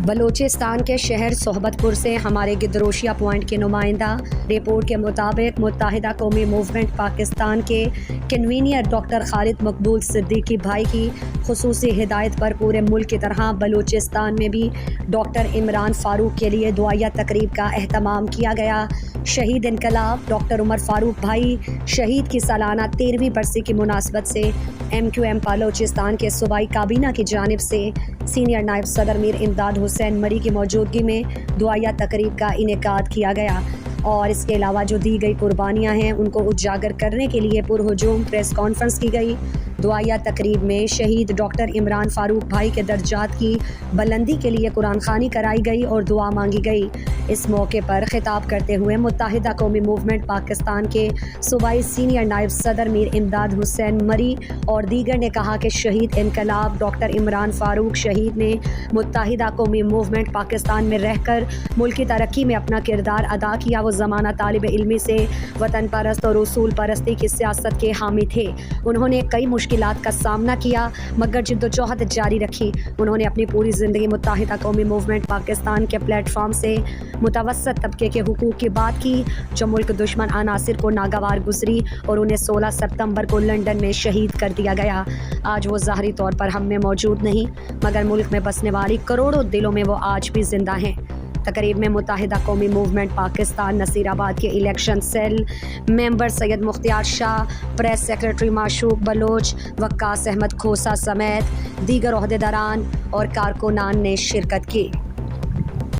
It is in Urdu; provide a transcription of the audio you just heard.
بلوچستان کے شہر صحبت پور سے ہمارے گدروشیا پوائنٹ کے نمائندہ رپورٹ کے مطابق متحدہ قومی موومنٹ پاکستان کے کنوینر ڈاکٹر خالد مقبول صدیقی بھائی کی خصوصی ہدایت پر پورے ملک کی طرح بلوچستان میں بھی ڈاکٹر عمران فاروق کے لیے دعائیہ تقریب کا اہتمام کیا گیا۔ شہید انقلاب ڈاکٹر عمر فاروق بھائی شہید کی سالانہ 13ویں برسی کی مناسبت سے MQM بلوچستان کے صوبائی کابینہ کی جانب سے سینئر نائب صدر میر امداد حسین مری کی موجودگی میں دعائیہ تقریب کا انعقاد کیا گیا، اور اس کے علاوہ جو دی گئی قربانیاں ہیں ان کو اجاگر کرنے کے لیے پرہجوم پریس کانفرنس کی گئی۔ دعائیہ تقریب میں شہید ڈاکٹر عمران فاروق بھائی کے درجات کی بلندی کے لیے قرآن خوانی کرائی گئی اور دعا مانگی گئی۔ اس موقع پر خطاب کرتے ہوئے متحدہ قومی موومنٹ پاکستان کے صوبائی سینئر نائب صدر میر امداد حسین مری اور دیگر نے کہا کہ شہید انقلاب ڈاکٹر عمران فاروق شہید نے متحدہ قومی موومنٹ پاکستان میں رہ کر ملک کی ترقی میں اپنا کردار ادا کیا۔ وہ زمانہ طالب علمی سے وطن پرست اور اصول پرستی کی سیاست کے حامی تھے۔ انہوں نے کئی مشکلات کا سامنا کیا مگر جدوجہد جاری رکھی۔ انہوں نے اپنی پوری زندگی متحدہ قومی موومنٹ پاکستان کے پلیٹ فارم سے متوسط طبقے کے حقوق کی بات کی، جو ملک دشمن عناصر کو ناگوار گزری اور انہیں 16 ستمبر کو لندن میں شہید کر دیا گیا۔ آج وہ ظاہری طور پر ہم میں موجود نہیں مگر ملک میں بسنے والی کروڑوں دلوں میں وہ آج بھی زندہ ہیں۔ تقریب میں متحدہ قومی موومنٹ پاکستان نصیر آباد کے الیکشن سیل ممبر سید مختار شاہ، پریس سیکرٹری معشوق بلوچ، وقاص احمد کھوسا سمیت دیگر عہدیداران اور کارکنان نے شرکت کی۔